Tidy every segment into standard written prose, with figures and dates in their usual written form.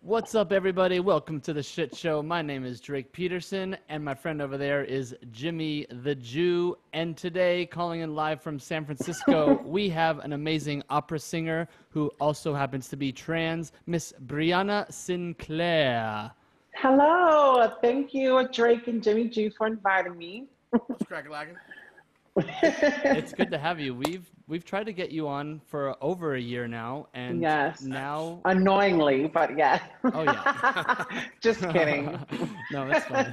What's up, everybody? Welcome to the shit show. My name is Drake Peterson, and my friend over there is Jimmy the Jew. And today, calling in live from San Francisco, we have an amazing opera singer who also happens to be trans, Miss Breanna Sinclaire. Hello. Thank you, Drake and Jimmy Jew, for inviting me. What's crack-a-lackin'? It's good to have you. We've tried to get you on for over a year now, and Yes. now Annoyingly, but yeah. Oh yeah. Just kidding. No, that's fine.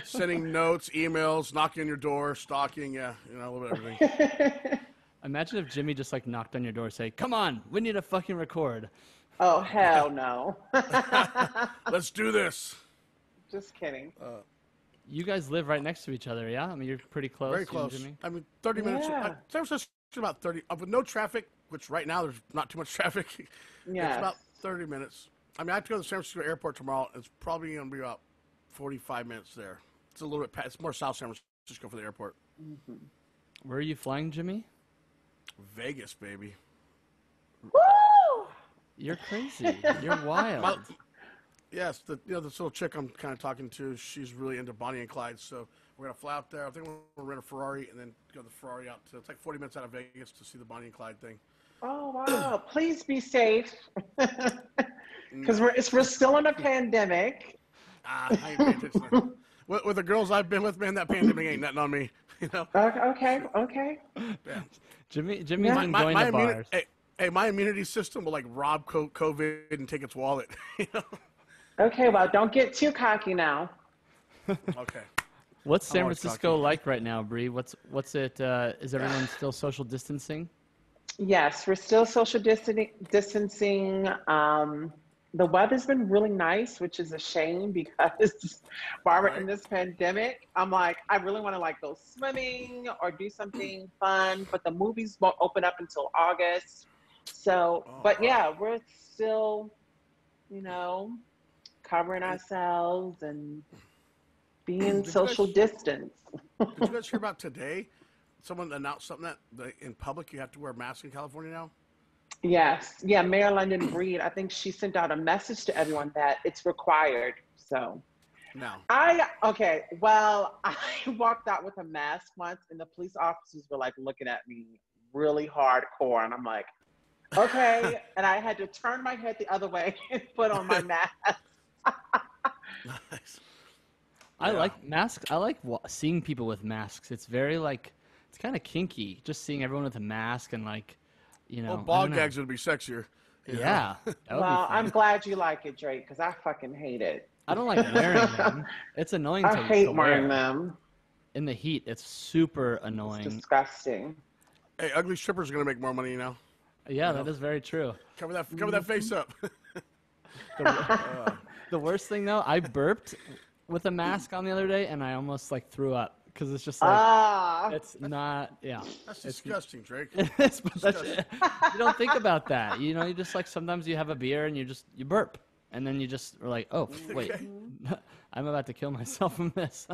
Sending notes, emails, knocking on your door, stalking, yeah, you know, a little bit of everything. Imagine if Jimmy just like knocked on your door and say, "Come on, we need to fucking record." Oh, hell no. Let's do this. Just kidding. You guys live right next to each other, yeah? I mean, you're pretty close. Very you and close. Jimmy. I mean, 30 minutes. Yeah. San Francisco about 30. With no traffic, which right now there's not too much traffic. Yes. It's about 30 minutes. I mean, I have to go to the San Francisco airport tomorrow. It's probably going to be about 45 minutes there. It's a little bit past. It's more South San Francisco for the airport. Mm-hmm. Where are you flying, Jimmy? Vegas, baby. Woo! You're crazy. You're wild. Yes, this little chick I'm kind of talking to, she's really into Bonnie and Clyde, so we're going to fly out there. I think we're going to rent a Ferrari and then go the Ferrari out to, it's like 40 minutes out of Vegas to see the Bonnie and Clyde thing. Oh, wow. Please be safe. Because we're still in a pandemic. I ain't paying attention. With the girls I've been with, man, that pandemic ain't nothing on me. You know? Okay. Yeah. Jimmy's Yeah. been going to bars. Hey, my immunity system will like rob COVID and take its wallet. You know? Okay, well, don't get too cocky now. Okay. What's San I'm always Francisco cocky. like right now, Bree? What's it? Is everyone still social distancing? Yes, we're still social distancing. The weather's been really nice, which is a shame because while we're in this pandemic, I'm like, I really want to like go swimming or do something fun, but the movies won't open up until August. So, but yeah, we're still, covering ourselves and being social distance. Did you guys hear about today? Someone announced something that in public you have to wear a mask in California now? Yes. Yeah, Mayor London Breed, I think she sent out a message to everyone that it's required. So No. I walked out with a mask once and the police officers were like looking at me really hardcore. And I'm like, okay. And I had to turn my head the other way and put on my mask. Nice. I like masks. I like seeing people with masks. It's very like, it's kind of kinky. Just seeing everyone with a mask and like, Well, ball gags would be sexier. Yeah. That would be Well, fun. I'm glad you like it, Drake, because I fucking hate it. I don't like wearing them. It's annoying I to hate to wearing wear. them. In the heat, it's super It's annoying. disgusting. Hey, ugly strippers are going to make more money, you know? Yeah, that is very true. Cover that face up. The worst thing though, I burped with a mask on the other day, and I almost like threw up because it's just like it's not. Yeah, That's disgusting, Drake. it's, you don't think about that. You just like sometimes you have a beer and you burp, and then you just are like, oh wait, I'm about to kill myself from this.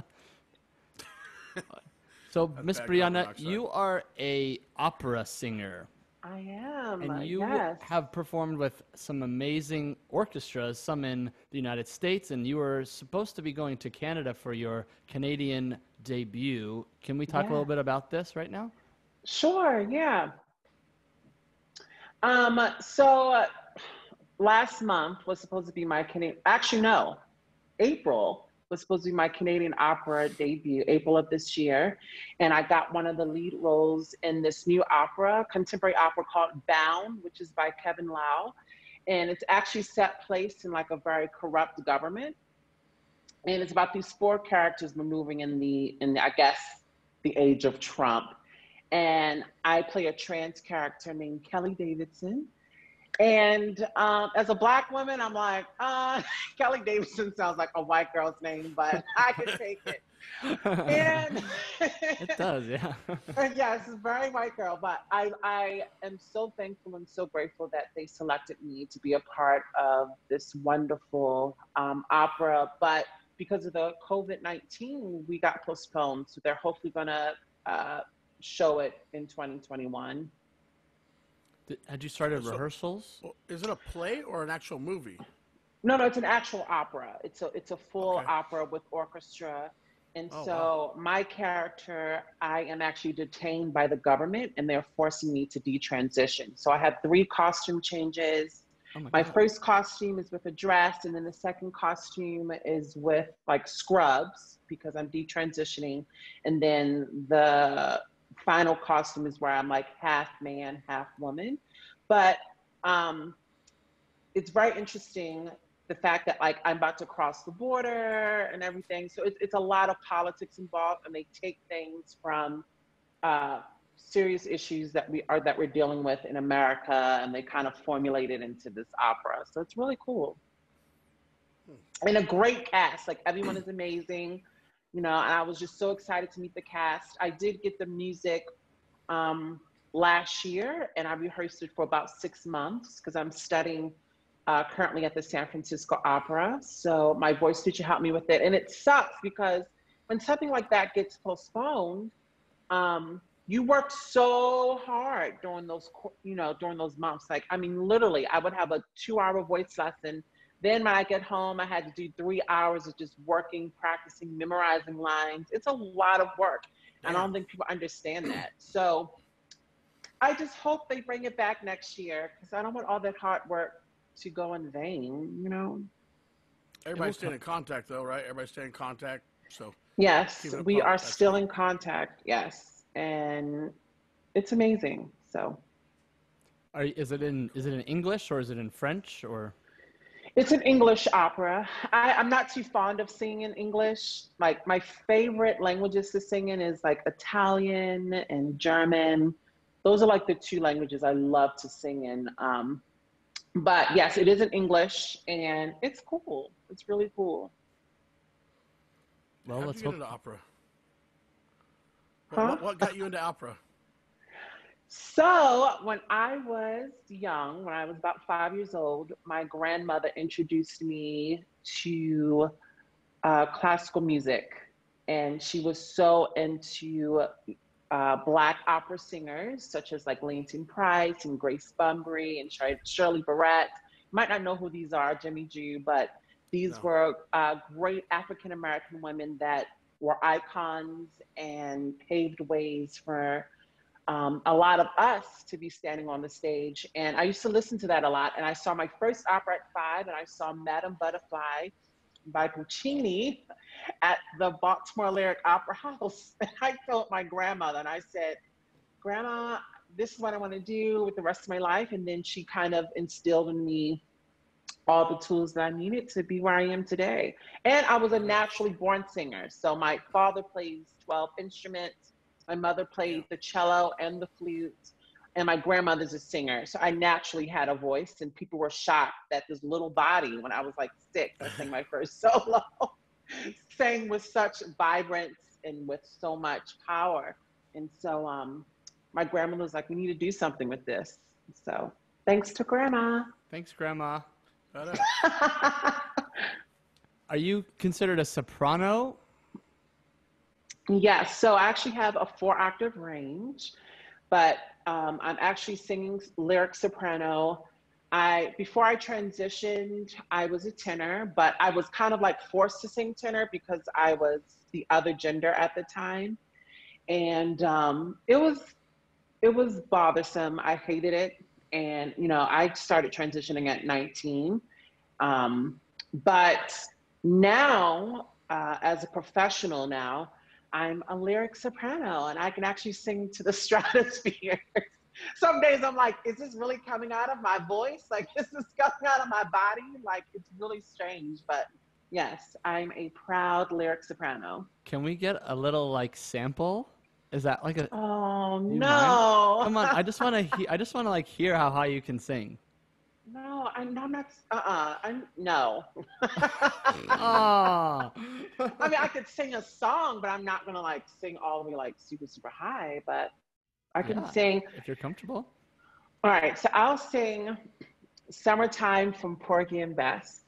So, Miss bad Breanna, carbon dioxide. you are a opera singer. I am. And you yes. have performed with some amazing orchestras, some in the United States, and you were supposed to be going to Canada for your Canadian debut. Can we talk a little bit about this right now? Sure, yeah. So last month was supposed to be my April was supposed to be my Canadian opera debut, April of this year. And I got one of the lead roles in this new contemporary opera called Bound, which is by Kevin Lau. And it's actually set place in like a very corrupt government. And it's about these four characters maneuvering in the I guess, the age of Trump. And I play a trans character named Kelly Davidson. And as a Black woman, I'm like, Kelly Davidson sounds like a white girl's name, but I can take it. And It does, yeah. yes, it's a very white girl, but I am so thankful and so grateful that they selected me to be a part of this wonderful opera. But because of the COVID-19, we got postponed. So they're hopefully gonna show it in 2021. Had you started rehearsals? Is it a play or an actual movie? No, no, it's an actual opera. It's a full Okay. opera with orchestra. And Oh wow. so my character, I am actually detained by the government and they're forcing me to detransition. So I have three costume changes. Oh my My God. first costume is with a dress, and then the second costume is with like scrubs because I'm detransitioning. And then the final costume is where I'm like half man, half woman. But um it's very interesting the fact that like I'm about to cross the border and everything. So it's a lot of politics involved, and they take things from uh, serious issues that we're dealing with in America, and they kind of formulate it into this opera. So it's really cool, and a great cast. Like everyone is amazing, you know. And I was just so excited to meet the cast. I did get the music um, last year, and I rehearsed it for about 6 months because I'm studying currently at the San Francisco Opera. So my voice teacher helped me with it, and it sucks because when something like that gets postponed, you work so hard during those, you know, during those months. Like, I mean, literally, I would have a 2-hour voice lesson. Then when I get home, I had to do 3 hours of just working, practicing, memorizing lines. It's a lot of work. And I Damn. don't think people understand that. So I just hope they bring it back next year because I don't want all that hard work to go in vain, you know? It will Everybody's staying come. in contact though, right? Everybody's staying in contact. So Yes, keeping it we pumped. are That's still good. in contact. Yes. And it's amazing. So Is it in English or is it in French or? it's an English opera. I'm not too fond of singing in English. Like my favorite languages to sing in is like Italian and German. Those are like the two languages I love to sing in. But yes, it is in English and it's cool. It's really cool. Well, How'd let's you get hope. into opera? What Huh? what what got you into opera? So, when I was young, when I was about 5 years old, my grandmother introduced me to classical music. And she was so into Black opera singers, such as like Langston Price and Grace Bumbry and Shirley Barrett. You might not know who these are, Jimmy Jew, but these No. were great African American women that were icons and paved ways for a lot of us to be standing on the stage. And I used to listen to that a lot. And I saw my first opera at 5, and I saw Madame Butterfly by Puccini at the Baltimore Lyric Opera House. And I told my grandmother, and I said, Grandma, this is what I want to do with the rest of my life. And then she kind of instilled in me all the tools that I needed to be where I am today. And I was a Congrats. naturally born singer. So my father plays 12 instruments. My mother Damn. played the cello and the flute. And my grandmother's a singer. So I naturally had a voice, and people were shocked that this little body, when I was like 6, I sang my first solo, sang with such vibrance and with so much power. And so my grandma was like, we need to do something with this. So thanks to grandma. Thanks, Grandma. Right on. Are you considered a soprano? Yes, so I actually have a 4 octave range, but I'm actually singing lyric soprano. I Before I transitioned, I was a tenor, but I was kind of like forced to sing tenor because I was the other gender at the time, and it was bothersome. I hated it, and you know I started transitioning at 19. Um, but now, as a professional now, I'm a lyric soprano and I can actually sing to the stratosphere. Some days I'm like, is this really coming out of my voice? Like, is this coming out of my body? Like, it's really strange. But yes, I'm a proud lyric soprano. Can we get a little like sample? Is that like a? Oh, Do you mind? no. Come on, I just want to. I just want to like hear how high you can sing. No, I'm not. No. Ah. I mean, I could sing a song, but I'm not gonna like sing all the way like super, super high. But I can Yeah, sing. if you're comfortable. All right, so I'll sing "Summertime" from Porgy and Bess.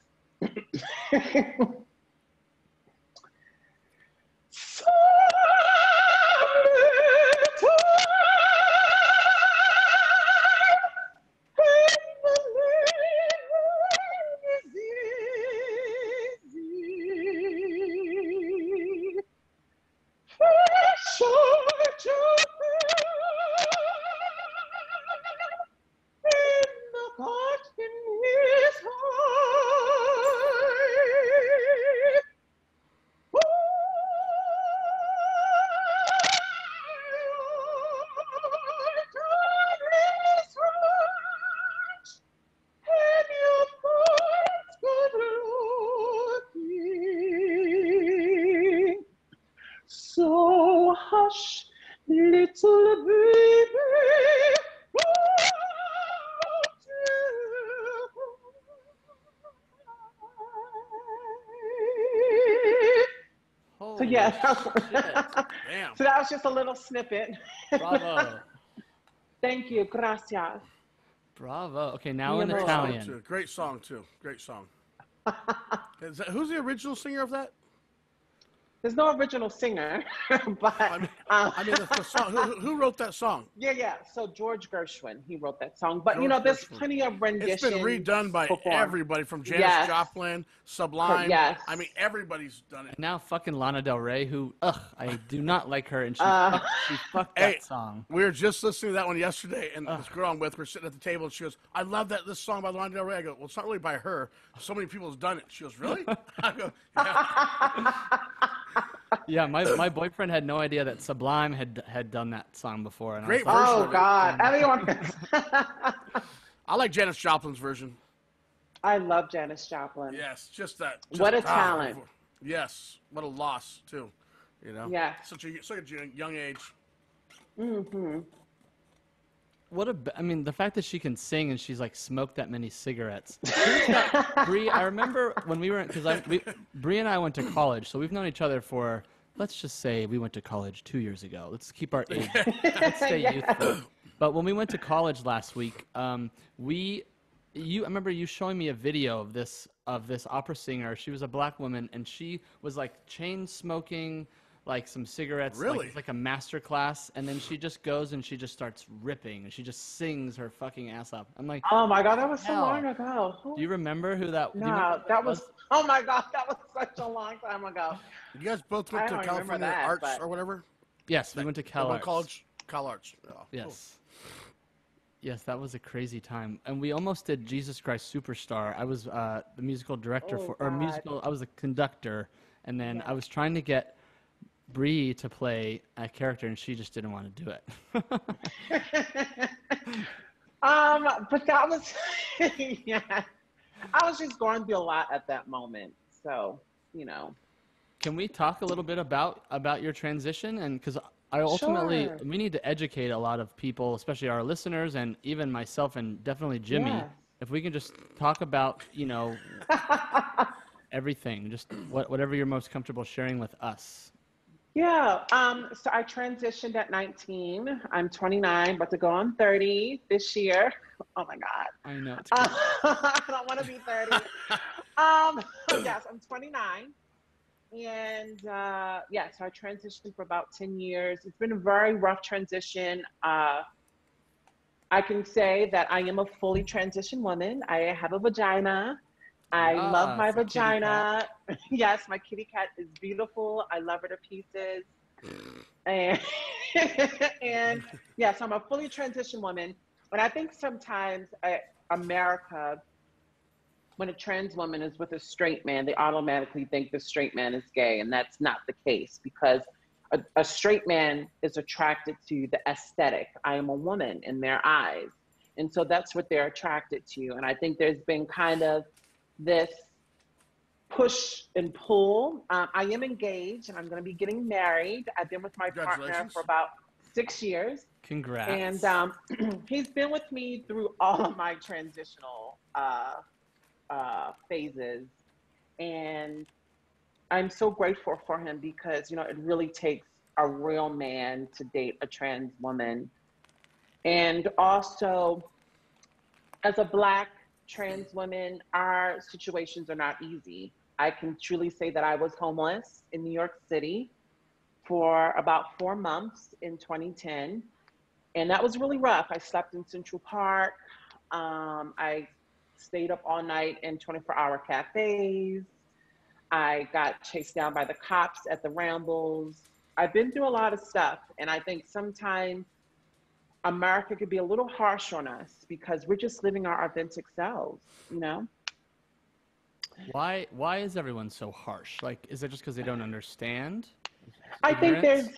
hush, little baby. So Holy yeah, shit. Damn. so that was just a little snippet. Bravo. Thank you, gracias. Bravo. Okay, now Mi in amor. Italian. Great song too. Great song. Who's the original singer of that? There's no original singer, but I mean the song. Who wrote that song? yeah. So George Gershwin, he wrote that song. But you George know, there's Gershwin. plenty of renditions. It's been redone by performed. everybody from Janis Yes. Joplin, Sublime. Yes. I mean, everybody's done it. And now fucking Lana Del Rey, who, I do not like her, and she fucked Hey, that song. we were just listening to that one yesterday, and this girl I'm with, we're sitting at the table, and she goes, "I love this song by Lana Del Rey." I go, "Well, it's not really by her. So many people have done it." She goes, "Really?" I go, "Yeah." Yeah, my boyfriend had no idea that Sublime had done that song before. And Great I was like, version Oh of it. God, everyone. I like Janis Joplin's version. I love Janis Joplin. Yes, just that. What a talent. Yes, what a loss too. You know. Yeah. Such a young age. Mm-hmm. I mean, the fact that she can sing and she's like smoked that many cigarettes. Bree, I remember when we were, Bree and I went to college, so we've known each other for, let's just say we went to college 2 years ago. Let's keep our age. Let's stay youthful. But when we went to college last week, I remember you showing me a video of this opera singer. She was a black woman, and she was like chain smoking like some cigarettes. Really? It's like a master class, and then she just goes and she just starts ripping, and she just sings her fucking ass off. I'm like, Oh my God, that was so hell. long ago. Do you remember who that? do you remember No, who that was. Oh my God, that was such a long time ago. You guys both went I to don't remember California that, Arts but- or whatever. Yes, we went to The one Calarts. college, Calarts. Oh, cool. Yes. Yes, that was a crazy time, and we almost did Jesus Christ Superstar. I was the musical director Oh, or God. musical. I was a conductor, and then Yeah. I was trying to get Bree to play a character, and she just didn't want to do it. But that was, yeah. I was just going through a lot at that moment, so you know. Can we talk a little bit about your transition? And because I ultimately Sure. we need to educate a lot of people, especially our listeners, and even myself, and definitely Jimmy. Yes. If we can just talk about everything, just whatever you're most comfortable sharing with us. Yeah. So I transitioned at 19. I'm 29, about to go on 30 this year. Oh my God. I know. It's I don't want to be 30. Yes, I'm 29. And so I transitioned for about 10 years. It's been a very rough transition. I can say that I am a fully transitioned woman. I have a vagina. I love my it's a kitty vagina. Yes, my kitty cat is beautiful. I love her to pieces. And, and yes, I'm a fully transitioned woman. But I think sometimes America, when a trans woman is with a straight man, they automatically think the straight man is gay. And that's not the case, because a straight man is attracted to the aesthetic. I am a woman in their eyes. And so that's what they're attracted to. And I think there's been kind of this push and pull. I am engaged, and I'm going to be getting married. I've been with my partner Congratulations. for about 6 years. Congrats. And he's been with me through all of my transitional phases. And I'm so grateful for him, because, it really takes a real man to date a trans woman. And also, as a Black trans woman, our situations are not easy. I can truly say that I was homeless in New York City for about 4 months in 2010. And that was really rough. I slept in Central Park. I stayed up all night in 24-hour cafes. I got chased down by the cops at the Rambles. I've been through a lot of stuff. And I think sometimes America could be a little harsh on us, because we're just living our authentic selves, Why is everyone so harsh? Like, is it just because they don't understand? I think Ignorance?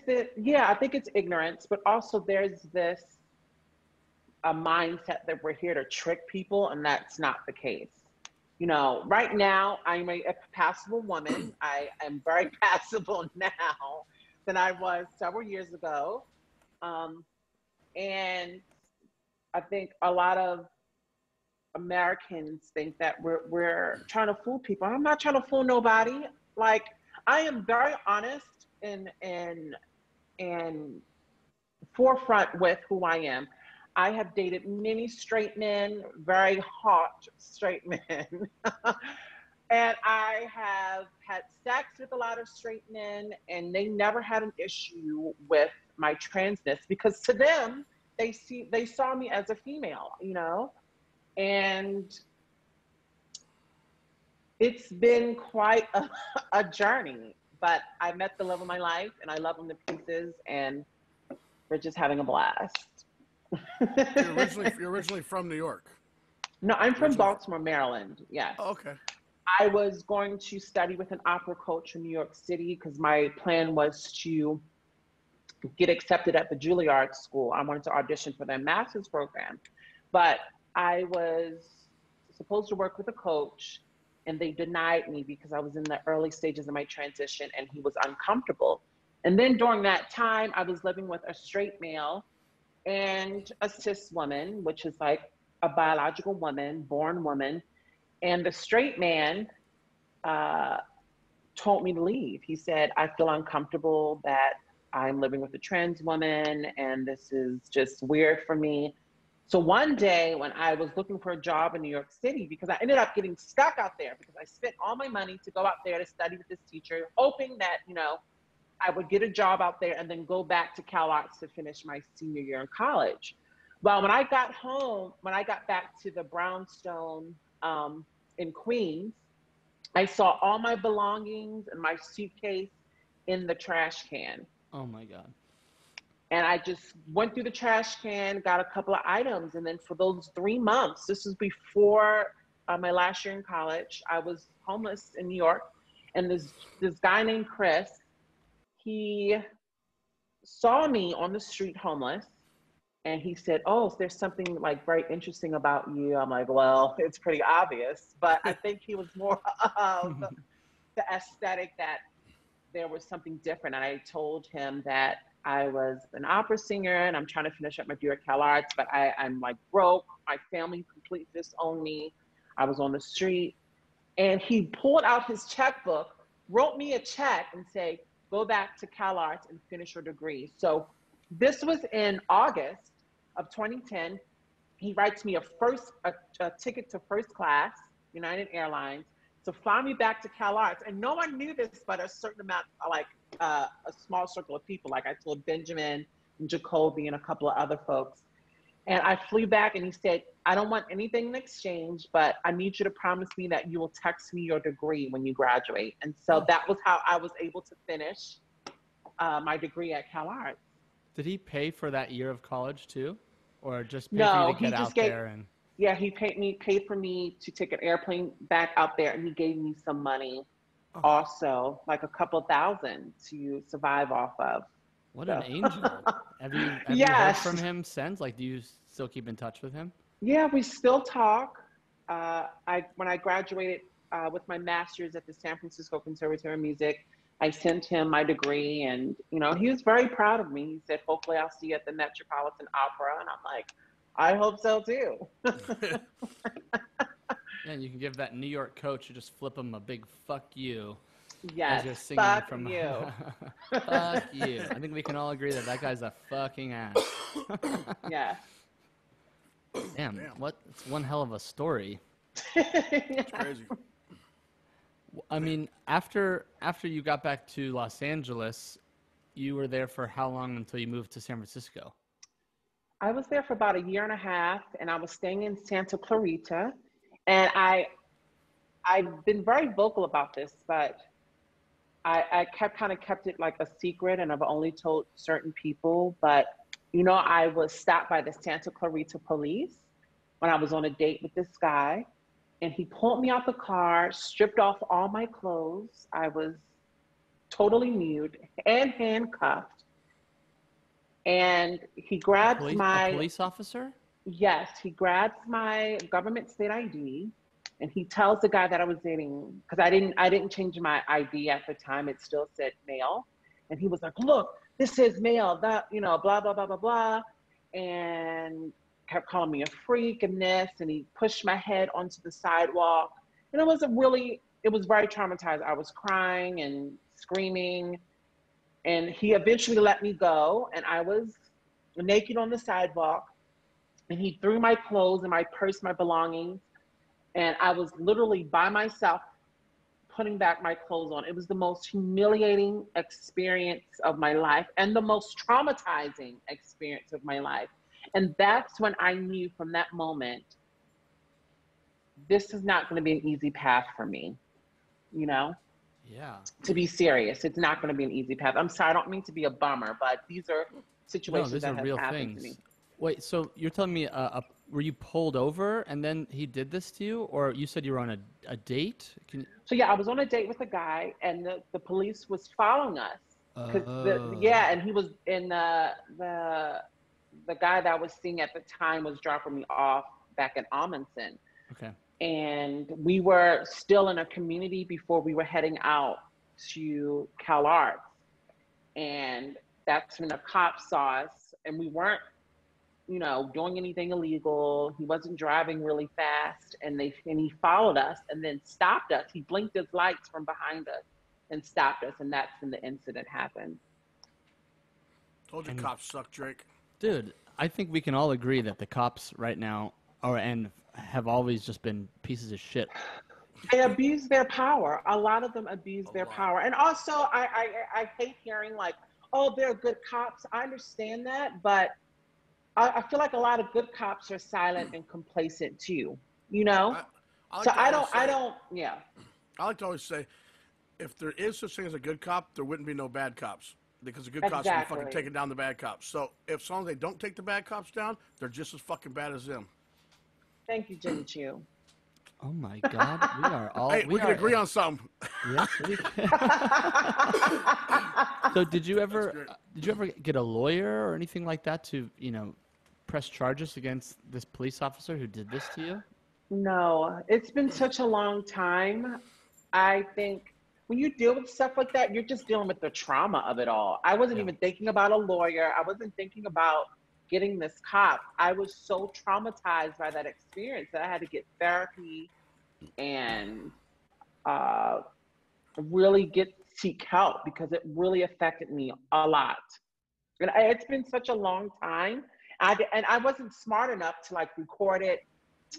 I think it's ignorance, but also there's this a mindset that we're here to trick people, and that's not the case. Right now I'm a passable woman. I am very passable now, than I was several years ago. And I think a lot of Americans think that we're trying to fool people. I'm not trying to fool nobody. Like, I am very honest and forefront with who I am. I have dated many straight men, very hot straight men. And I have had sex with a lot of straight men, and they never had an issue with my transness, because to them, they saw me as a female, you know? And it's been quite a journey, but I met the love of my life, and I love them to pieces, and we're just having a blast. You're originally from New York. No, I'm from Baltimore, Maryland. Yes. Oh, okay. I was going to study with an opera coach in New York City because my plan was to get accepted at the Juilliard School. I wanted to audition for their master's program, but I was supposed to work with a coach, and they denied me because I was in the early stages of my transition and he was uncomfortable. And then during that time, I was living with a straight male and a cis woman, which is like a biological woman, born woman. And the straight man told me to leave. He said, I feel uncomfortable that I'm living with a trans woman, and this is just weird for me. So one day when I was looking for a job in New York City, because I ended up getting stuck out there because I spent all my money to go out there to study with this teacher, hoping that, you know, I would get a job out there and then go back to Calarts to finish my senior year in college. Well, when I got back to the brownstone in Queens, I saw all my belongings and my suitcase in the trash can. Oh my God. And I just went through the trash can, got a couple of items. And then for those 3 months, this was before my last year in college, I was homeless in New York. And this guy named Chris, he saw me on the street homeless. And he said, oh, there's something like very interesting about you. I'm like, well, it's pretty obvious. But I think he was more of the aesthetic, that there was something different. And I told him that I was an opera singer and I'm trying to finish up my degree at Calarts, but I'm like broke. My family completely disowned me. I was on the street. And he pulled out his checkbook, wrote me a check and said, go back to Calarts and finish your degree. So this was in August of 2010. He writes me a ticket to first class, United Airlines, to fly me back to Calarts. And no one knew this but a certain amount, like a small circle of people. Like I told Benjamin and Jacoby and a couple of other folks. And I flew back and he said, I don't want anything in exchange, but I need you to promise me that you will text me your degree when you graduate. And so that was how I was able to finish my degree at Calarts. Did he pay for that year of college too? Or just pay for you to get out there? And yeah, he paid for me to take an airplane back out there, and he gave me some money also, like a couple thousand to survive off of. What an angel. Have you heard from him since? Like, do you still keep in touch with him? Yeah, we still talk. When I graduated with my master's at the San Francisco Conservatory of Music, I sent him my degree, and you know, he was very proud of me. He said, hopefully I'll see you at the Metropolitan Opera. And I'm like, I hope so too. And you can give that New York coach, you just flip him a big fuck you. Yes, as you're singing fuck from you. Fuck you. I think we can all agree that guy's a fucking ass. Yeah. Damn, it's one hell of a story. It's crazy. I mean, after you got back to Los Angeles, you were there for how long until you moved to San Francisco? I was there for about 1.5 years, and I was staying in Santa Clarita. And I've been very vocal about this, but I kept it like a secret, and I've only told certain people. But, you know, I was stopped by the Santa Clarita police when I was on a date with this guy. And he pulled me out the car, stripped off all my clothes. I was totally nude and handcuffed. And he grabs a police officer? Yes, he grabs my government state ID, and he tells the guy that I was dating, because I didn't change my ID at the time. It still said male. And he was like, look, this is male, that, you know, blah, blah, blah, blah, blah. And kept calling me a freak and this, and he pushed my head onto the sidewalk. And it was very traumatized. I was crying and screaming, and he eventually let me go, and I was naked on the sidewalk, and he threw my clothes and my purse, my belongings, and I was literally by myself putting back my clothes on. It was the most humiliating experience of my life and the most traumatizing experience of my life. And that's when I knew from that moment, this is not going to be an easy path for me, you know? Yeah. To be serious, it's not going to be an easy path. I'm sorry, I don't mean to be a bummer, but these are situations that have happened to me. Wait, so you're telling me, were you pulled over and then he did this to you? Or you said you were on a date? So yeah, I was on a date with a guy, and the police was following us. And he was in the guy that I was seeing at the time was dropping me off back in Amundsen. Okay. And we were still in a community before we were heading out to Calarts. And that's when the cops saw us, and we weren't, you know, doing anything illegal. He wasn't driving really fast, and he followed us and then stopped us. He blinked his lights from behind us and stopped us, and that's when the incident happened. Told you cops suck, Drake. Dude, I think we can all agree that the cops right now have always just been pieces of shit. They abuse their power. A lot of them abuse their power. And also, I hate hearing like, oh, they're good cops. I understand that, but I feel like a lot of good cops are silent and complacent too, you know? I like to always say, if there is such thing as a good cop, there wouldn't be no bad cops. Because the good cops would be fucking taking down the bad cops. So as long as they don't take the bad cops down, they're just as fucking bad as them. Thank you, Jimmy Choo. Oh my God, we are all. Hey, we can agree on something. Yes, we can. So did you ever get a lawyer or anything like that to, you know, press charges against this police officer who did this to you? No, it's been such a long time. I think when you deal with stuff like that, you're just dealing with the trauma of it all. I wasn't even thinking about a lawyer. I wasn't thinking about getting this cop. I was so traumatized by that experience that I had to get therapy and really seek help, because it really affected me a lot. And it's been such a long time. And I wasn't smart enough to like record it,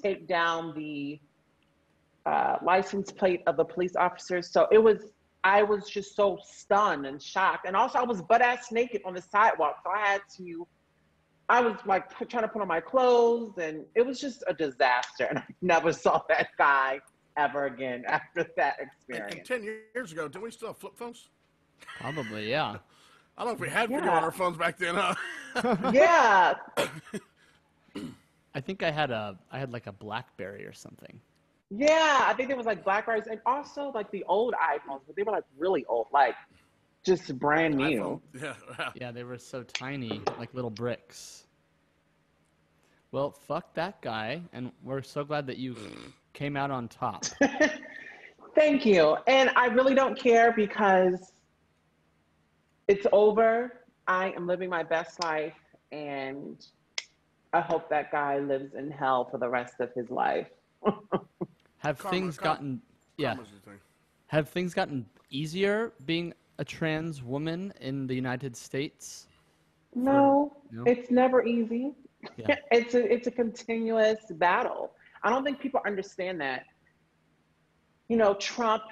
take down the license plate of the police officers. So I was just so stunned and shocked. And also I was butt ass naked on the sidewalk. So I was like trying to put on my clothes, and it was just a disaster. And I never saw that guy ever again after that experience. And 10 years ago, didn't we still have flip phones? Probably, yeah. I don't know if we had video on our phones back then, huh? Yeah. I think I had like a BlackBerry or something. Yeah, I think it was like BlackBerrys, and also like the old iPhones, but they were like really old, like just brand new. Yeah, they were so tiny, like little bricks. Well, fuck that guy, and we're so glad that you came out on top. Thank you. And I really don't care, because it's over. I am living my best life, and I hope that guy lives in hell for the rest of his life. Have things gotten easier being a trans woman in the United States? No, it's never easy. Yeah. It's a continuous battle. I don't think people understand that. You know, Trump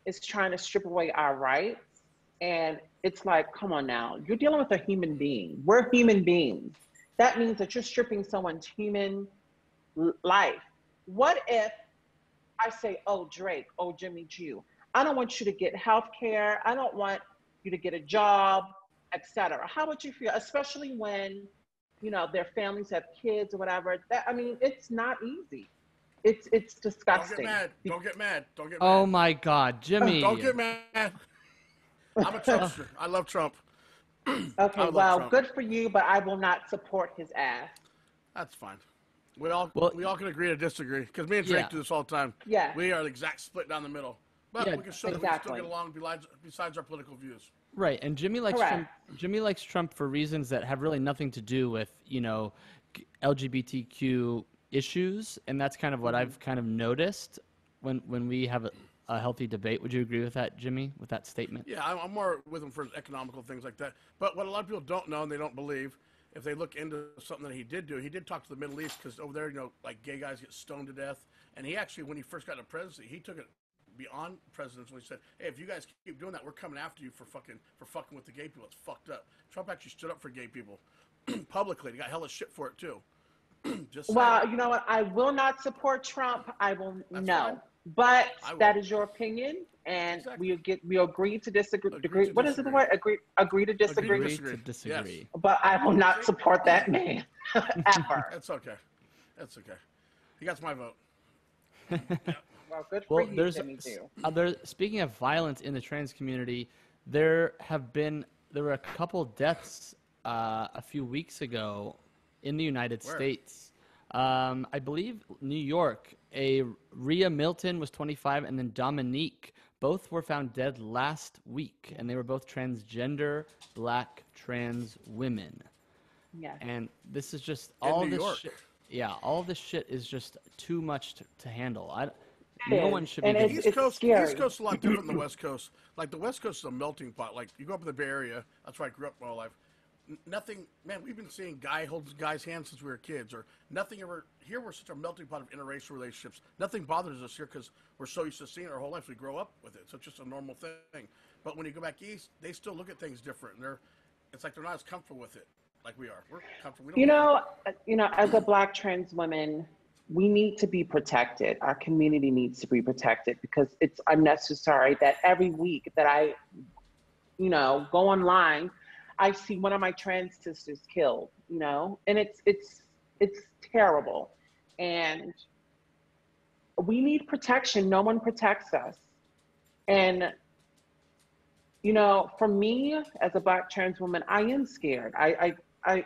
is trying to strip away our rights, and it's like, come on now, you're dealing with a human being. We're human beings. That means that you're stripping someone's human life. What if I say, oh, Drake, oh, Jimmy Choo, I don't want you to get health care. I don't want you to get a job, etc. How would you feel? Especially when, you know, their families have kids or whatever. I mean, it's not easy. It's disgusting. Don't get mad. Oh my God, Jimmy. Don't get mad. I'm a Trumpster. I love Trump. Okay, well, Trump. Good for you, but I will not support his ass. That's fine. We all can agree to disagree, because me and Drake do this all the time. Yeah. We are the exact split down the middle. But we can show that we can still get along besides our political views. Right, and Jimmy likes Correct. Trump. Jimmy likes Trump for reasons that have really nothing to do with, LGBTQ issues, and that's kind of what I've kind of noticed when we have a healthy debate. Would you agree with that, Jimmy, with that statement? Yeah, I'm more with him for economical things like that. But what a lot of people don't know and they don't believe, if they look into something that he did do, he did talk to the Middle East because over there, like gay guys get stoned to death. And he actually, when he first got into presidency, he took it beyond presidents when he said, "Hey, if you guys keep doing that, we're coming after you for fucking with the gay people. It's fucked up." Trump actually stood up for gay people publicly. He got hella shit for it too. Just saying. Well, you know what? I will not support Trump. I will That's no. fine. But I will. that is your opinion, and Exactly. we agree to disagree. Agree to What is it the disagree. word? Agree to disagree. Agree to disagree. Yes. But I will not support that man ever. That's okay. That's okay. He got my vote. Well, good for Well, you, there's Jimmy too. speaking of violence in the trans community, there were a couple deaths a few weeks ago in the United Where? States. I believe New York. Rhea Milton was 25, and then Dominique. Both were found dead last week, and they were both transgender Black trans women. Yeah. And this is just In all New this York. shit. Yeah, all this shit is just too much to handle. It No is, one should be and getting it's East Coast scary. is a lot different than the West Coast. Like the West Coast is a melting pot. Like you go up in the Bay Area, that's where I grew up my whole life. Nothing, man. We've been seeing guy holds guy's hand since we were kids, or nothing ever. Here we're such a melting pot of interracial relationships. Nothing bothers us here because we're so used to seeing it our whole life. We grow up with it, so it's just a normal thing. But when you go back east, they still look at things different, and it's like they're not as comfortable with it like we are. We're comfortable. We don't As a Black trans woman, we need to be protected. Our community needs to be protected because it's unnecessary that every week that I, go online, I see one of my trans sisters killed, and it's terrible. And we need protection. No one protects us. And, for me as a Black trans woman, I am scared. I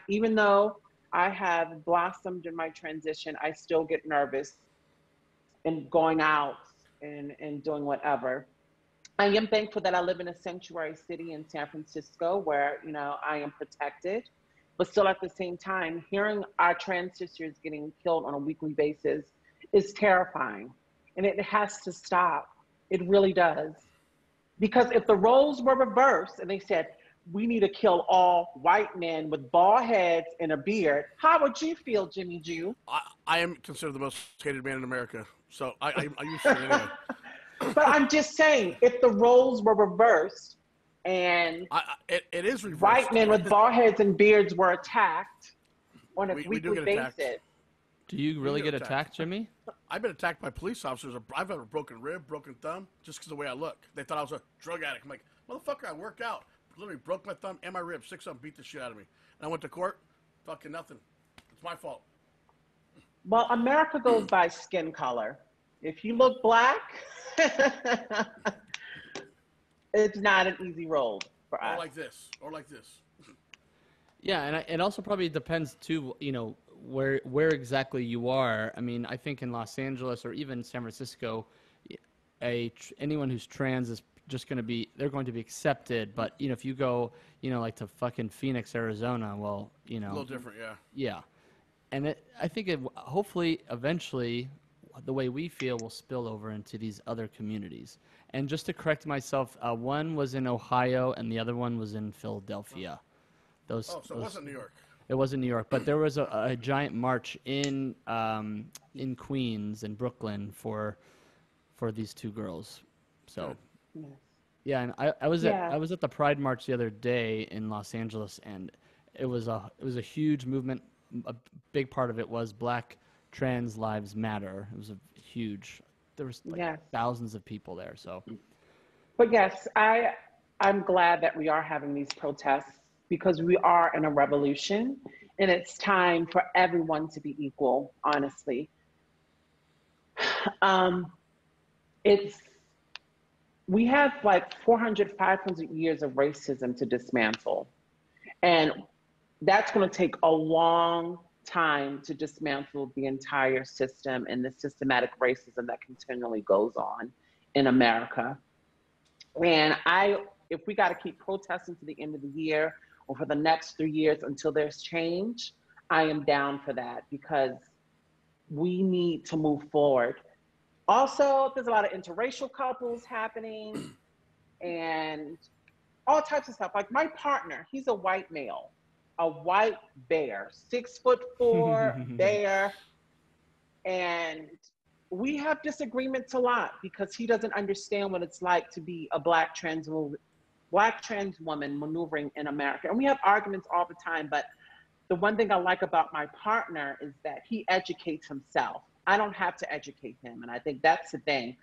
even though I have blossomed in my transition, I still get nervous in going out and doing whatever. I am thankful that I live in a sanctuary city in San Francisco where, I am protected. But still at the same time, hearing our trans sisters getting killed on a weekly basis is terrifying. And it has to stop. It really does. Because if the roles were reversed and they said, we need to kill all white men with bald heads and a beard, how would you feel, Jimmy Jew? I am considered the most hated man in America, so I used to it anyway. But I'm just saying, if the roles were reversed and It is reversed. white men with bald heads and beards were attacked on a We do weekly get attacked. basis. Do you really get get attacked, Jimmy? I've been attacked by police officers. I've had a broken rib, broken thumb, just because of the way I look. They thought I was a drug addict. I'm like, motherfucker, I work out. Literally broke my thumb and my rib. 6 of them beat the shit out of me. And I went to court. Fucking nothing. It's my fault. Well, America goes by skin color. If you look Black, it's not an easy road for us. Or like this. Yeah, and it also probably depends too, where exactly you are. I mean, I think in Los Angeles or even San Francisco, anyone who's trans is just they're going to be accepted. But if you go, like to fucking Phoenix, Arizona, well, A little different, yeah. Yeah, and I think hopefully eventually the way we feel will spill over into these other communities. And just to correct myself, one was in Ohio and the other one was in Philadelphia. So it wasn't New York. It wasn't New York, but there was a giant march in Queens and Brooklyn for these two girls. So Yes. yeah, and I was at the Pride March the other day in Los Angeles, and it was a huge movement. A big part of it was Black Trans Lives Matter. It was there was thousands of people there. So, But yes, I'm glad that we are having these protests because we are in a revolution and it's time for everyone to be equal, honestly. We have like 400, 500 years of racism to dismantle. And that's going to take a long time to dismantle the entire system and the systematic racism that continually goes on in America. And I if we got to keep protesting to the end of the year or for the next 3 years until there's change, I am down for that because we need to move forward. Also, there's a lot of interracial couples happening and all types of stuff. Like my partner, he's a white male, a white bear, 6'4" bear. And we have disagreements a lot because he doesn't understand what it's like to be a black trans woman maneuvering in America. And we have arguments all the time, but the one thing I like about my partner is that he educates himself. I don't have to educate him. And I think that's the thing.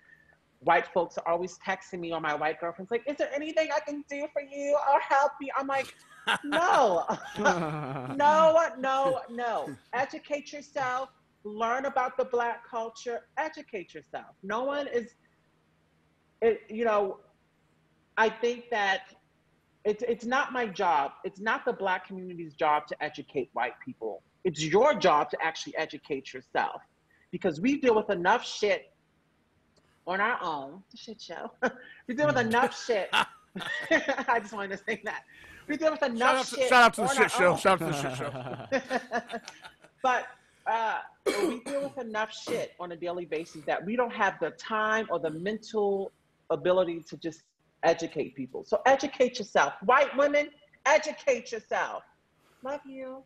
White folks are always texting me, or my white girlfriend's like, is there anything I can do for you or help you? I'm like, no, no. Educate yourself. Learn about the black culture, educate yourself. No one is, I think that it's not my job. It's not the black community's job to educate white people. It's your job to actually educate yourself because we deal with enough shit on our own. The shit show. We deal with enough shit. I just wanted to say that. We deal with enough shit. Shout out to the shit show. Shout out to the shit show. But we deal with enough shit on a daily basis that we don't have the time or the mental ability to just educate people. So educate yourself. White women, educate yourself. Love you.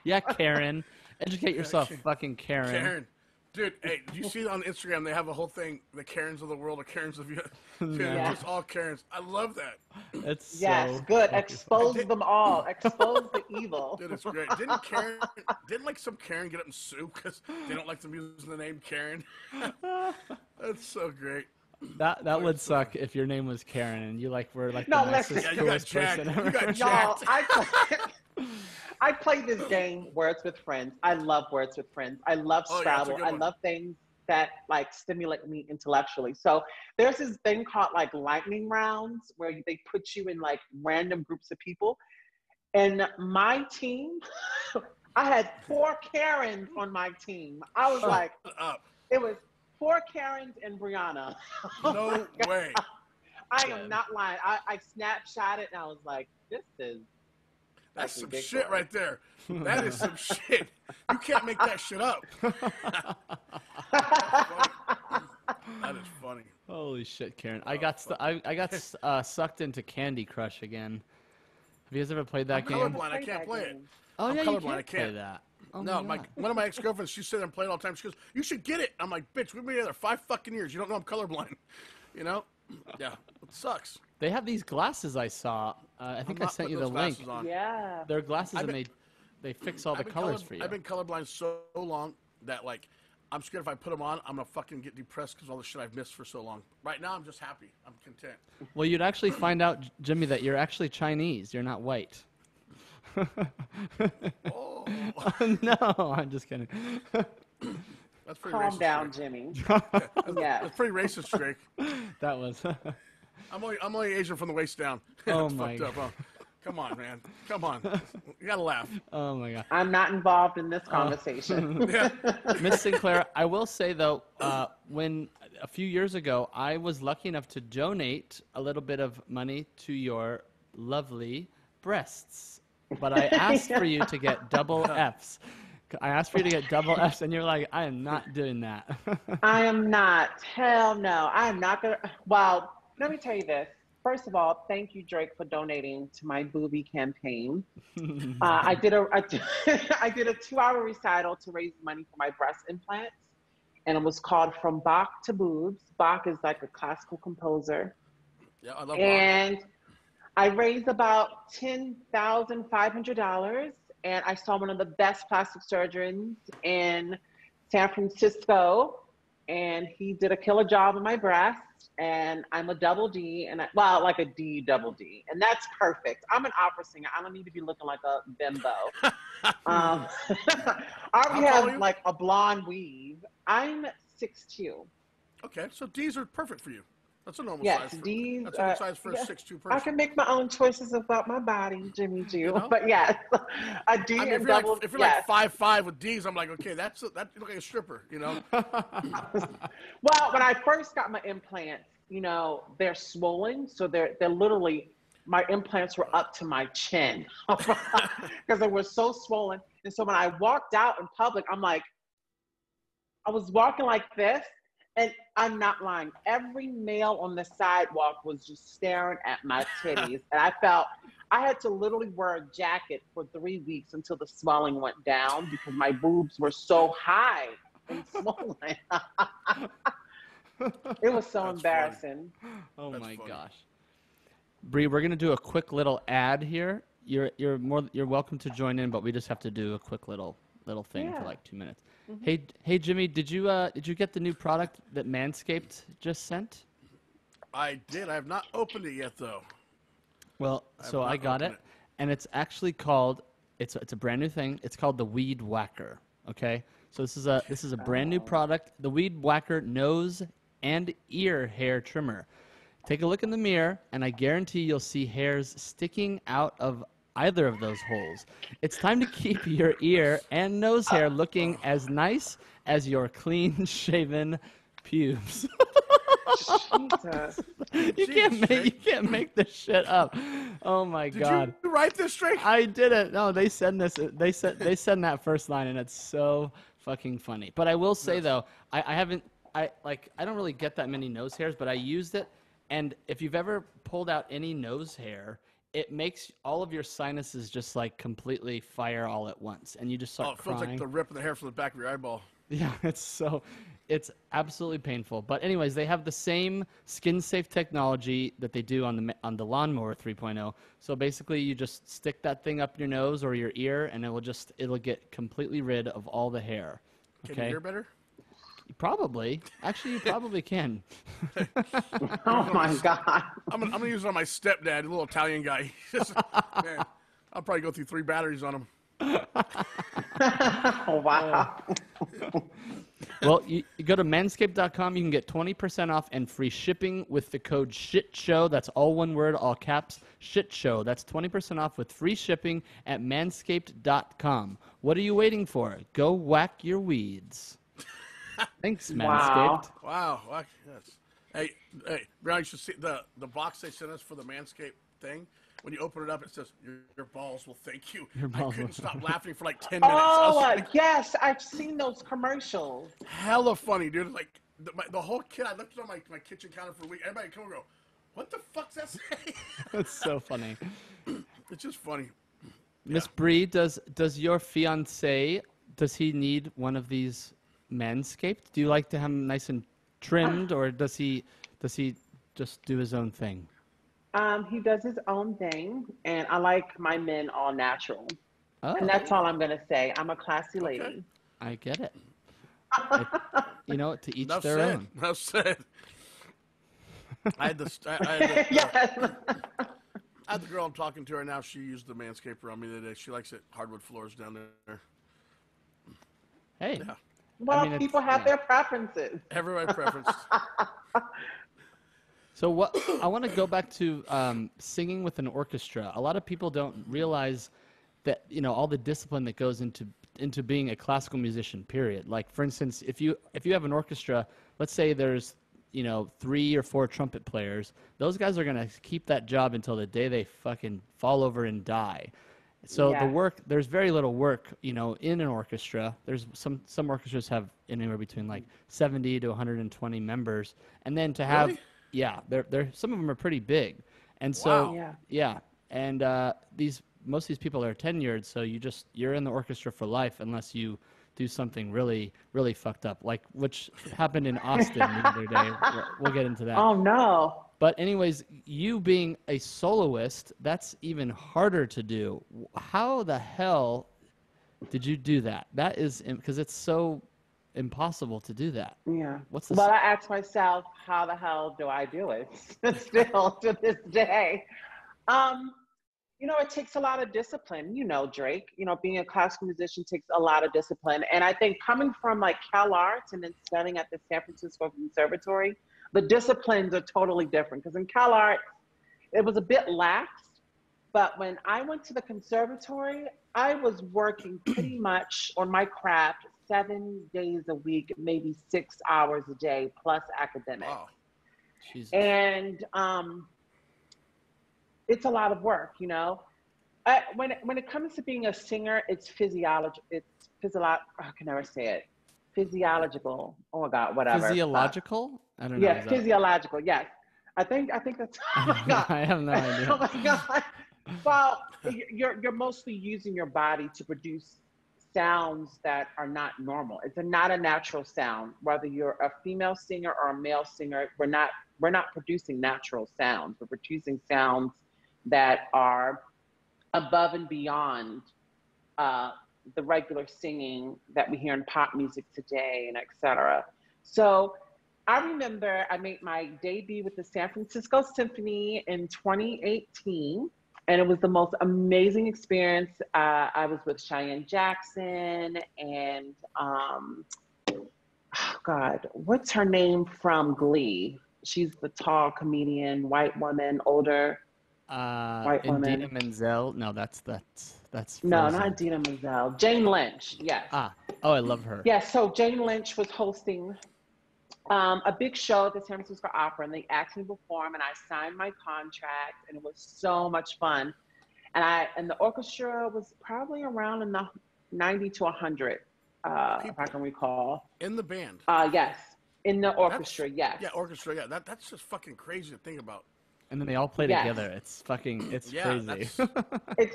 Yeah, Karen. Educate yourself, fucking Karen. Karen. Dude, hey, do you see on Instagram they have a whole thing, the Karens of the world, or Karens of you? Yeah. It's all Karens. I love that. It's yes, so good. Expose them all. Expose the evil. Dude, it's great. Didn't like some Karen get up and sue because they don't like them using the name Karen? That's so great. That would suck if your name was Karen and you were like No, the nicest, listen. coolest person ever. You got jacked. I play this game, Words with Friends. I love Words with Friends. I love Scrabble. I love things that like stimulate me intellectually. So there's this thing called like lightning rounds where they put you in like random groups of people. And my team, I had 4 Karens on my team. I was like, it was 4 Karens and Breanna. No way. I am not lying. I snapshotted and I was like, this is. That's some shit right there. That is some shit. You can't make that shit up. That is funny. Holy shit, Karen! I got sucked into Candy Crush again. Have you guys ever played that game? I'm colorblind. I can't play it. Oh I'm yeah, colorblind. you can't I can't play that. Oh, no, one of my ex-girlfriends, she sat there and played all the time. She goes, "You should get it." I'm like, "Bitch, we've been together 5 fucking years. You don't know I'm colorblind." You know? Yeah, it sucks. They have these glasses I saw. I think I sent you the link. Yeah. They're glasses and they fix all the colors for you. I've been colorblind so long that like I'm scared if I put them on, I'm gonna fucking get depressed because all the shit I've missed for so long. Right now, I'm just happy. I'm content. Well, you'd actually find out, Jimmy, that you're actually Chinese. You're not white. Oh. No, I'm just kidding. That's pretty Calm racist, down, Drake. Jimmy. Yeah. That's pretty racist, Drake. That was. I'm only Asian from the waist down. Oh That's my fucked up, huh? Come on, man. Come on. You gotta laugh. Oh my god. I'm not involved in this conversation. Yeah. Miss Sinclair, I will say though, when a few years ago, I was lucky enough to donate a little bit of money to your lovely breasts, but I asked for you to get double Fs. I asked for you to get double Fs, and you're like, I am not doing that. I am not. Hell no. I am not gonna. Well, let me tell you this. First of all, thank you, Drake, for donating to my booby campaign. I did a 2-hour recital to raise money for my breast implants, and it was called From Bach to Boobs. Bach is like a classical composer. Yeah, I love And I raised about $10,500, and I saw one of the best plastic surgeons in San Francisco, and he did a killer job on my breast. And I'm a double D, and like a D double D, and that's perfect. I'm an opera singer. I don't need to be looking like a bimbo. I already have like a blonde weave. I'm 6'2". Okay, so D's are perfect for you. That's a normal yes, size. D's. That's a good size for a 6'2" person. I can make my own choices about my body, Jimmy Jew. You know? But yes, a D and double. If you're like 5'5" with D's, I'm like, okay, that you look like a stripper, you know. Well, when I first got my implants, you know, they're swollen. So they're literally, my implants were up to my chin because they were so swollen. And so when I walked out in public, I'm like, I was walking like this, and I'm not lying. Every male on the sidewalk was just staring at my titties. And I felt I had to literally wear a jacket for 3 weeks until the swelling went down because my boobs were so high and swollen. It was so That's embarrassing. Oh That's my funny. gosh. Bree, we're gonna do a quick little ad here. You're welcome to join in, but we just have to do a quick little thing for Yeah. like 2 minutes. Hey Jimmy, did you get the new product that Manscaped just sent? I did. I have not opened it yet, though. Well, so not I got opened it, it. and it's actually called it's a brand new thing. It's called the Weed Whacker. Okay, so this is a brand new product. The Weed Whacker nose and ear hair trimmer. Take a look in the mirror, and I guarantee you'll see hairs sticking out of either of those holes. It's time to keep your ear and nose hair looking as nice as your clean-shaven pubes. Jesus. You can't make this shit up. Oh my God. Did you write this, Drake? I did it. No, they send this. They send that first line, and it's so fucking funny. But I will say though, I haven't. I don't really get that many nose hairs, but I used it, and if you've ever pulled out any nose hair, it makes all of your sinuses just like completely fire all at once, and you just start Oh, it feels crying. like the rip of the hair from the back of your eyeball. Yeah, it's absolutely painful. But anyways, they have the same skin-safe technology that they do on the Lawnmower 3.0. So basically, you just stick that thing up your nose or your ear, and it'll get completely rid of all the hair. Okay? Can you hear better? Probably. Actually, you probably can. Oh my God. I'm gonna use it on my stepdad, a little Italian guy. Man, I'll probably go through 3 batteries on him. Oh, wow. Well, you go to manscaped.com. You can get 20% off and free shipping with the code SHITSHOW. That's all one word, all caps, SHITSHOW. That's 20% off with free shipping at manscaped.com. What are you waiting for? Go whack your weeds. Thanks, Manscaped. Wow. Yes. Hey, Breanna, you should see the box they sent us for the Manscaped thing. When you open it up, it says, your balls will thank you. I couldn't stop laughing for like 10 minutes. Oh, yes. I've seen those commercials. Hella funny, dude. Like, the whole kid, I looked on my kitchen counter for a week. Everybody come and go, what the fuck's that say? That's so funny. It's just funny. Miss Bree, does your fiance, does he need one of these Manscaped? Do you like to have him nice and trimmed, or does he just do his own thing? He does his own thing, and I like my men all natural. Oh, And that's all I'm going to say. I'm a classy lady. I get it. You know, to each Enough their said. own. Enough said. I had the Yes. I had the girl I'm talking to right now. She used the Manscaper on me today. She likes it. Hardwood floors down there. Hey. Yeah. Well, I mean, people have their preferences. Everybody preference. So what I want to go back to singing with an orchestra. A lot of people don't realize that, you know, all the discipline that goes into being a classical musician, period. Like, for instance, if you have an orchestra, let's say there's, you know, 3 or 4 trumpet players, those guys are going to keep that job until the day they fucking fall over and die. So Yeah. there's very little work, you know, in an orchestra. There's some orchestras have anywhere between like 70 to 120 members, and then to have Really? yeah, they're some of them are pretty big, and so Wow. Yeah. and most of these people are tenured, so you're in the orchestra for life unless you do something really really fucked up, like which happened in Austin the other day. We'll get into that. Oh, no. But anyways, you being a soloist, that's even harder to do. How the hell did you do that? That is because it's so impossible to do that. Yeah. What's the Well, I ask myself, how the hell do I do it still to this day? You know, it takes a lot of discipline, you know, Drake. You know, being a classical musician takes a lot of discipline. And I think coming from like Calarts and then studying at the San Francisco Conservatory, the disciplines are totally different. Because in Calarts, it was a bit lax. But when I went to the conservatory, I was working pretty much on my craft 7 days a week, maybe 6 hours a day, plus academics. Wow. Jesus. And it's a lot of work, you know. When it comes to being a singer, it's physiological. I can never say it. Physiological. Oh my God, whatever. Physiological? I don't know. Yeah, physiological. Yes, I think that's. Oh my God. I have no idea. Oh my God. Well, you're mostly using your body to produce sounds that are not normal. It's not a natural sound. Whether you're a female singer or a male singer, we're not producing natural sounds. We're producing sounds that are above and beyond the regular singing that we hear in pop music today, and et cetera. So I remember I made my debut with the San Francisco Symphony in 2018, and it was the most amazing experience. I was with Cheyenne Jackson and, oh God, what's her name from Glee? She's the tall comedian, white woman, older white woman. Idina Menzel. No, that's No, Frozen. not Idina Menzel. Jane Lynch. Yes. Oh, I love her. Yeah. So Jane Lynch was hosting a big show at the San Francisco Opera, and they asked me to perform, and I signed my contract, and it was so much fun. And the orchestra was probably around in the 90 to 100, if I can recall. In the band. Yes, in the orchestra. Yes. Yeah, orchestra. Yeah, that's just fucking crazy to think about. And then they all play together. It's crazy. It's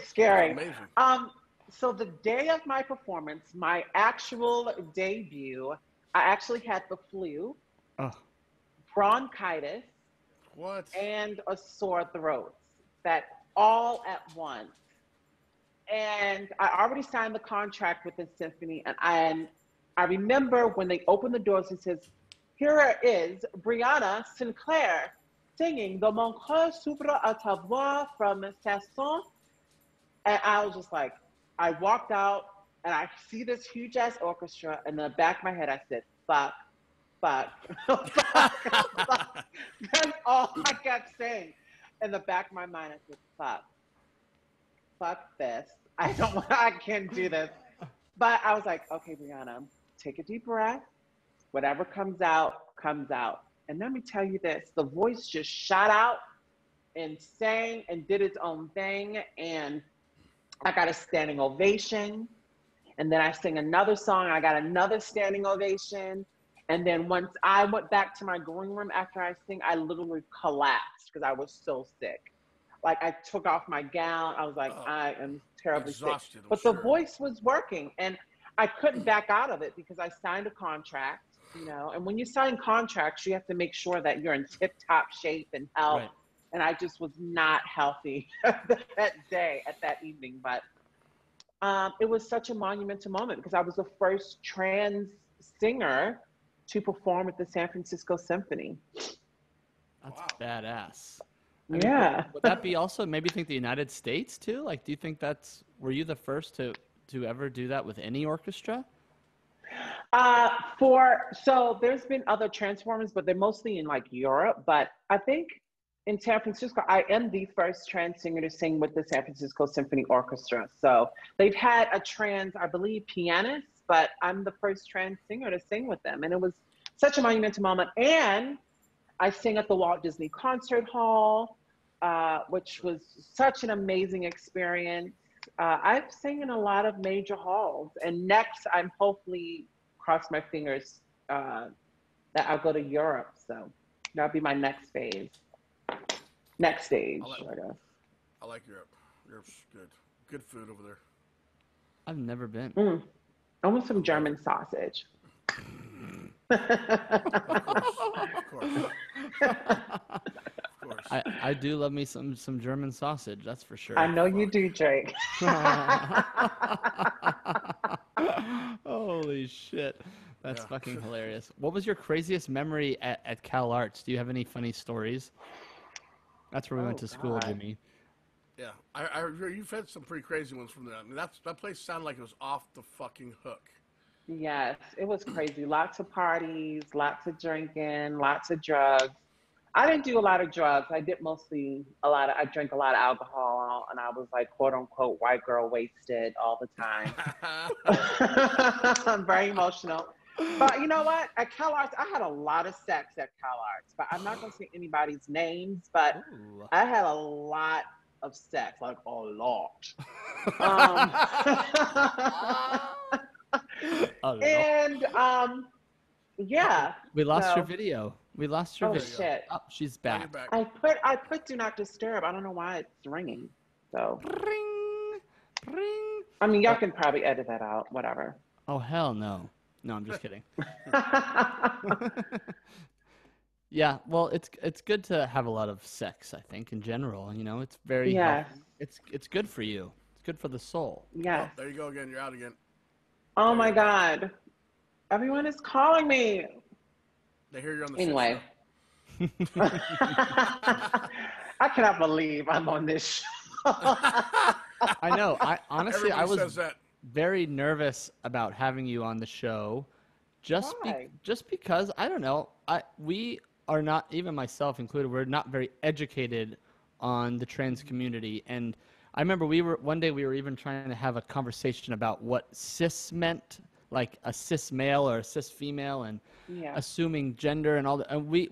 scary. Amazing. So the day of my performance, my actual debut, I actually had the flu, bronchitis, and a sore throat. That all at once. And I already signed the contract with the symphony, and I remember when they opened the doors, it says, "Here is Breanna Sinclaire singing "De mon cœur s'ouvre à ta voix" from Sasson." And I was just like, I walked out and I see this huge ass orchestra, and in the back of my head I said, fuck. Fuck. That's all I kept saying. In the back of my mind, I said, fuck this. I can't do this. But I was like, okay, Breanna, take a deep breath. Whatever comes out, comes out. And let me tell you this, the voice just shot out and sang and did its own thing. And I got a standing ovation. And then I sang another song. I got another standing ovation. And then once I went back to my green room after I sing, I literally collapsed because I was so sick. Like I took off my gown. I was like, I am terribly exhausted, sick. But the voice was working. And I couldn't back out of it because I signed a contract. You know, and when you sign contracts, you have to make sure that you're in tip-top shape and health. Right. And I just was not healthy that day, at that evening. But it was such a monumental moment because I was the first trans singer to perform at the San Francisco Symphony. That's badass. Yeah. Would that be also maybe think the United States too? Like, do you think were you the first to ever do that with any orchestra? So there's been other transformers, but they're mostly in like Europe. But I think in San Francisco, I am the first trans singer to sing with the San Francisco Symphony Orchestra. So they've had a trans, I believe, pianist, but I'm the first trans singer to sing with them. And it was such a monumental moment. And I sing at the Walt Disney Concert Hall, which was such an amazing experience. I've sang in a lot of major halls, and next I'm hopefully, cross my fingers, that I'll go to Europe. So that'll be my next phase. Next stage, I guess. I like Europe. Europe's good. Good food over there. I've never been. I want some German sausage. Of course. I do love me some German sausage, that's for sure. I know you do, Drake. Holy shit. That's fucking hilarious. What was your craziest memory at Calarts? Do you have any funny stories? That's where we went to school, Jimmy. Yeah, you've had some pretty crazy ones from there. I mean, that place sounded like it was off the fucking hook. Yes, it was crazy. Lots of parties, lots of drinking, lots of drugs. I didn't do a lot of drugs. I did I drank a lot of alcohol, and I was like, quote unquote, white girl wasted all the time. I'm very emotional. But you know what? At Calarts, I had a lot of sex at Calarts, but I'm not going to say anybody's names, but Ooh. I had a lot of sex, like a lot. Um, and yeah. We lost your So, video. We lost your oh video. shit. Oh, she's Now back. you're back. I put do not disturb. I don't know why it's ringing. So Ring, ring. I mean, y'all can probably edit that out. Whatever. Oh hell no. No, I'm just kidding. Yeah, well, it's good to have a lot of sex, I think, in general. You know, it's very Yes. healthy. It's good for you. It's good for the soul. Yes. Oh, there you go again. You're out again. Oh my God. Everyone is calling me. They hear you're on the Anyway. shit I cannot believe I'm on this show. I know. I honestly, I Everybody was says that. very nervous about having you on the show, Why? just because I don't know. We are not, even myself included, we're not very educated on the trans community. And I remember one day we were even trying to have a conversation about what cis meant, like a cis male or a cis female, and Yeah. assuming gender and all that. And we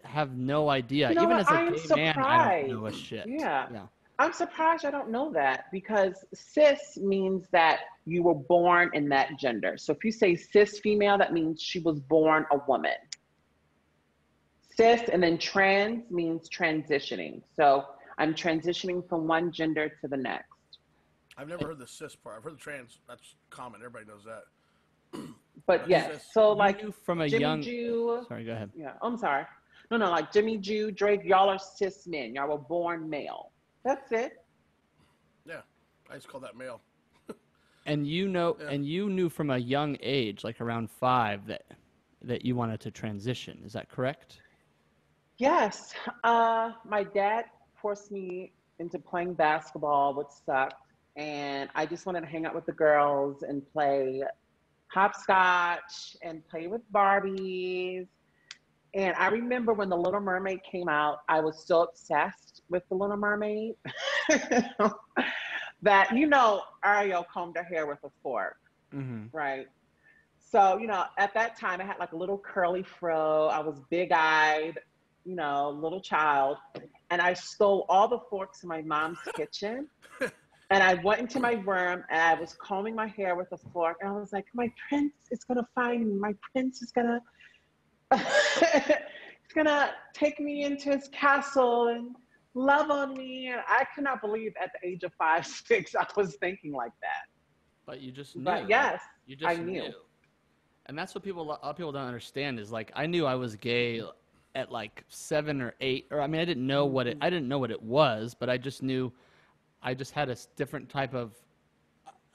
have no idea. You know Even what? as a I am gay man, I don't know a surprised. shit. Yeah. Yeah. I'm surprised I don't know that because cis means that you were born in that gender. So if you say cis female, that means she was born a woman. Cis and then trans means transitioning. So I'm transitioning from one gender to the next. I've never heard the cis part. I've heard the trans. That's common. Everybody knows that. But yes, cis- so You like knew from a Jimmy young. Jew, Sorry, go ahead. yeah, I'm sorry. No, like Jimmy Jew, Drake, y'all are cis men. Y'all were born male. That's it. Yeah. I just call that male. And you know, Yeah. and you knew from a young age, like around 5, that you wanted to transition. Is that correct? Yes. My dad forced me into playing basketball, which sucked. And I just wanted to hang out with the girls and play hopscotch and play with Barbies. And I remember when The Little Mermaid came out, I was so obsessed with The Little Mermaid that, Ariel combed her hair with a fork, Mm-hmm. right? So, at that time, I had like a little curly fro. I was big-eyed, little child. And I stole all the forks in my mom's kitchen. And I went into my room and I was combing my hair with a fork. And I was like, my prince is going to find me. My prince is going to, he's going to take me into his castle and love on me. And I could not believe at the age of 5, 6, I was thinking like that. But you just knew. But yes, you just I knew. And that's what a lot of people don't understand is like I knew I was gay at like 7 or 8, or I mean I didn't know what it was, but I just knew I just had a different type of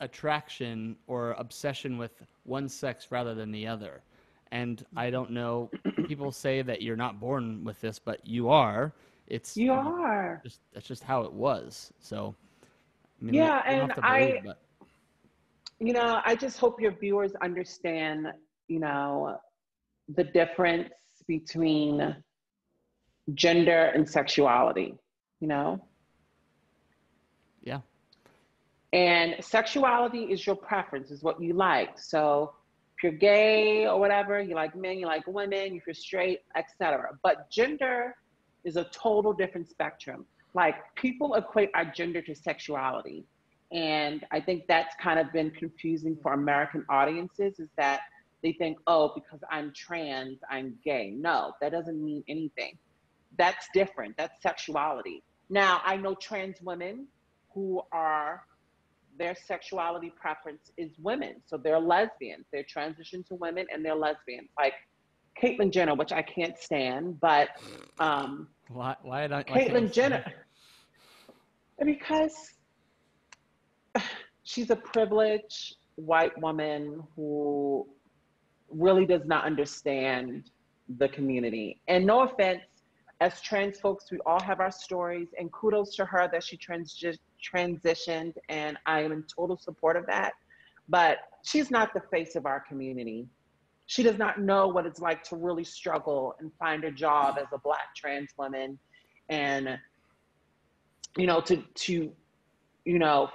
attraction or obsession with one sex rather than the other. And I don't know, people say that you're not born with this, but you are. You are. That's just how it was. So I mean, Yeah, you don't and have to believe, but I just hope your viewers understand, the difference between gender and sexuality, yeah. And sexuality is your preference, is what you like. So if you're gay or whatever, you like men, you like women, if you're straight, etc. But gender is a total different spectrum. Like people equate our gender to sexuality. And I think that's kind of been confusing for American audiences is that they think, oh, because I'm trans, I'm gay. No, that doesn't mean anything. That's different. That's sexuality. Now, I know trans women who their sexuality preference is women. So they're lesbians. They're transitioned to women and they're lesbians. Like Caitlyn Jenner, which I can't stand, but Why don't Caitlyn Jenner, because she's a privileged white woman who really does not understand the community. And no offense, as trans folks, we all have our stories, and kudos to her that she transitioned, and I am in total support of that. But she's not the face of our community. She does not know what it's like to really struggle and find a job as a Black trans woman, and to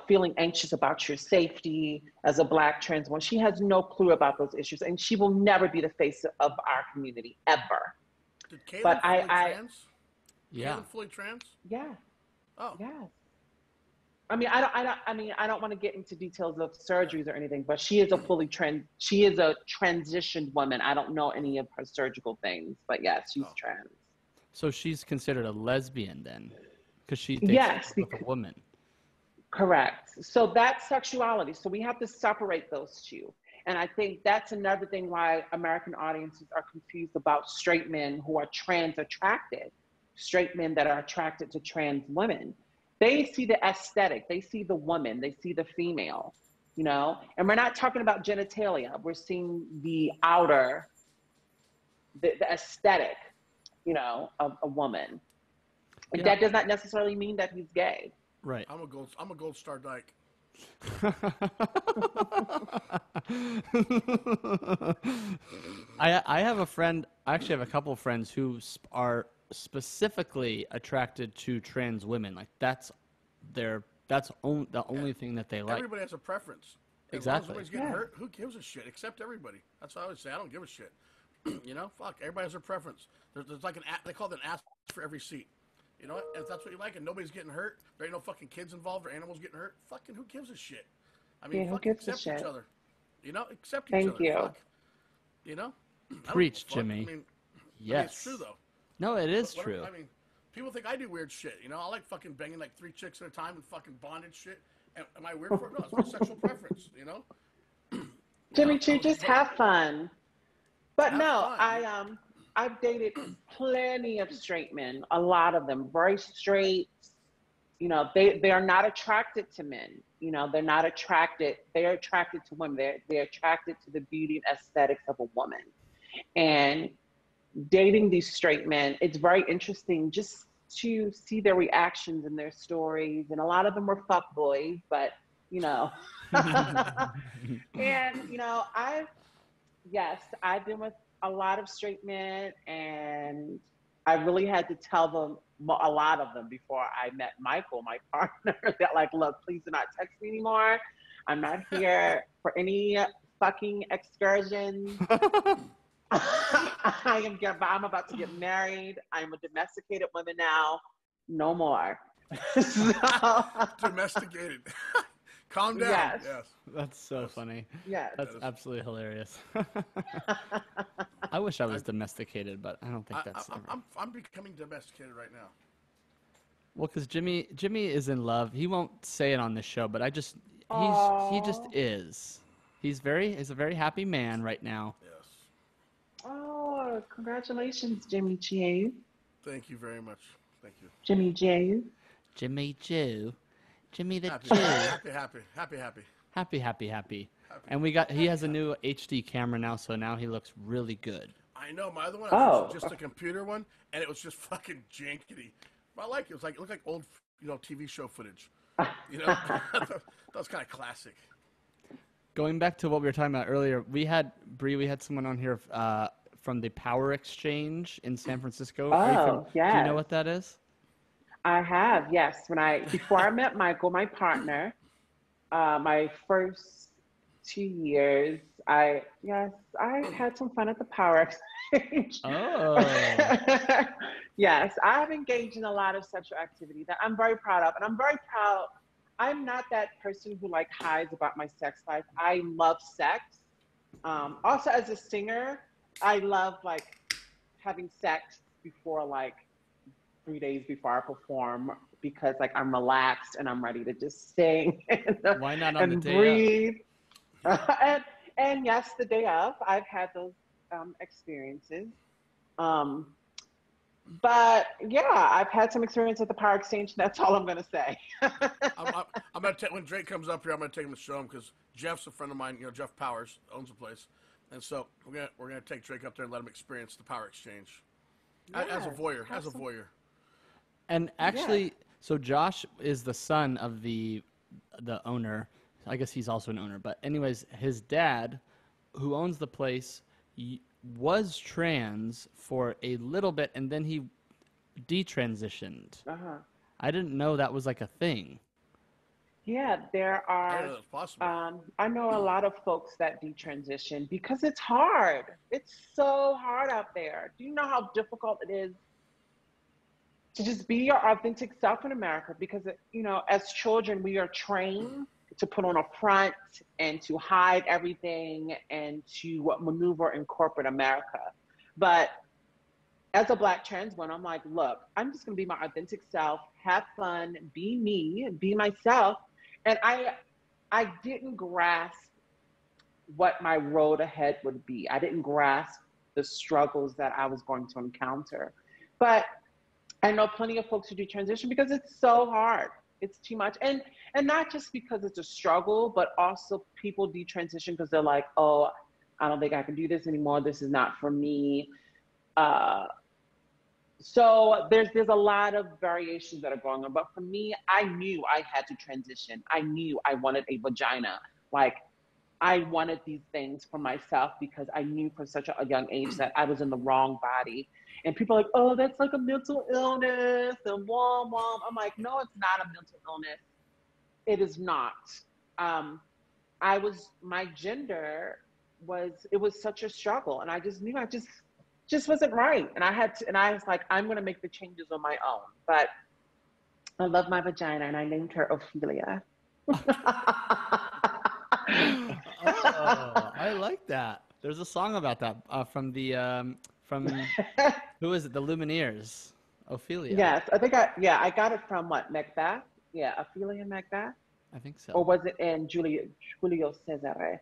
feeling anxious about your safety as a Black trans woman. She has no clue about those issues, and she will never be the face of our community ever. Did Kaylin But fully trans? Yeah. Kaylin fully trans? Yeah. Oh. Yeah. I don't want to get into details of surgeries or anything, but she is a transitioned woman. I don't know any of her surgical things, but yes, she's trans. So she's considered a lesbian then, because she yes, with a woman. Correct. So that's sexuality. So we have to separate those two. And I think that's another thing why American audiences are confused about straight men who are trans attracted, straight men that are attracted to trans women. They see the aesthetic, they see the woman, they see the female, and we're not talking about genitalia. We're seeing the outer, the aesthetic, of a woman. And that does not necessarily mean that he's gay. Right. I'm a gold star dyke. I have a friend. I actually have a couple of friends who are specifically attracted to trans women. Like that's the only thing that they like. Everybody has a preference. Exactly. As long as somebody's getting hurt, who gives a shit? Accept everybody. That's what I always say. I don't give a shit. Fuck. Everybody has a preference. There's like they call it an ass for every seat. You know what? If that's what you like and nobody's getting hurt, there ain't no fucking kids involved or animals getting hurt, fucking who gives a shit? I mean, who gives accept a shit? each other. Accept each Thank other. you. Fuck. Preach, Jimmy. Yes. It's true, though. No, it is true. I mean, people think I do weird shit. I like fucking banging like 3 chicks at a time and fucking bondage shit. Am I weird for it? No, it's my sexual preference, Jimmy Choo, just have fun. But I've dated plenty of straight men, a lot of them, very straight. They are not attracted to men. They're not attracted. They're attracted to women. They're attracted to the beauty and aesthetics of a woman. And dating these straight men, it's very interesting just to see their reactions and their stories. And a lot of them were fuckboys, but and I've been with a lot of straight men, and I really had to tell them, a lot of them, before I met Michael, my partner, that like, look, please do not text me anymore. I'm not here for any fucking excursions. I'm about to get married. I'm a domesticated woman now. No more. Domesticated. Calm down. Yes. That's so funny. Yes. That's absolutely hilarious. I wish I was domesticated, but I don't think that's. I'm becoming domesticated right now. Well, because Jimmy is in love. He won't say it on this show, but he just is. He's a very happy man right now. Yes. Oh, congratulations, Jimmy J. Thank you very much. Thank you. Jimmy J. Jimmy Jew. Jimmy the happy, Jew. Happy. And he has a new HD camera now, so now he looks really good. I know. My other one was just a computer one, and it was just fucking jankety. But I like it. It looked like old, TV show footage. That was kind of classic. Going back to what we were talking about earlier, we had someone on here from the Power Exchange in San Francisco. Oh, yeah. Do you know what that is? I have, yes. Before I met Michael, my partner, my first 2 years, I had some fun at the Power Exchange. Oh. Yes, I have engaged in a lot of sexual activity that I'm very proud of, and I'm very proud. I'm not that person who hides about my sex life. I love sex. Also, as a singer, I love having sex before 3 days before I perform, because I'm relaxed and I'm ready to just sing Why not on and the day breathe. And yes, the day of, I've had those experiences. But yeah, I've had some experience at the Power Exchange. That's all I'm gonna say. I'm gonna when Drake comes up here, I'm gonna take him to show him, because Jeff's a friend of mine. Jeff Powers owns the place, and so we're gonna take Drake up there and let him experience the Power Exchange as a voyeur. And actually, so Josh is the son of the owner. I guess he's also an owner. But anyways, his dad, who owns the place, was trans for a little bit, and then he detransitioned. Uh-huh. I didn't know that was a thing. Yeah, there I didn't are. know that's possible. I know a lot of folks that detransition because it's hard. It's so hard out there. Do you know how difficult it is to just be your authentic self in America? Because, as children, we are trained to put on a front and to hide everything and to maneuver in corporate America. But as a Black trans woman, I'm like, look, I'm just going to be my authentic self, have fun, be me, be myself. And I didn't grasp what my road ahead would be. I didn't grasp the struggles that I was going to encounter. But I know plenty of folks who do transition because it's so hard. It's too much. And not just because it's a struggle, but also people detransition because they're like, oh, I don't think I can do this anymore. This is not for me. So there's a lot of variations that are going on. But for me, I knew I had to transition. I knew I wanted a vagina. Like, I wanted these things for myself because I knew from such a young age that I was in the wrong body. And people are like, oh, that's like a mental illness and wom wom. I'm like, no, it's not a mental illness. It is not. My gender was such a struggle. And I just knew I just wasn't right. And I was like, I'm going to make the changes on my own. But I love my vagina and I named her Ophelia. Oh, I like that. There's a song about that from who is it? The Lumineers, Ophelia. Yes, I got it from what, Macbeth? Yeah, Ophelia Macbeth? I think so. Or was it in Julio Cesare?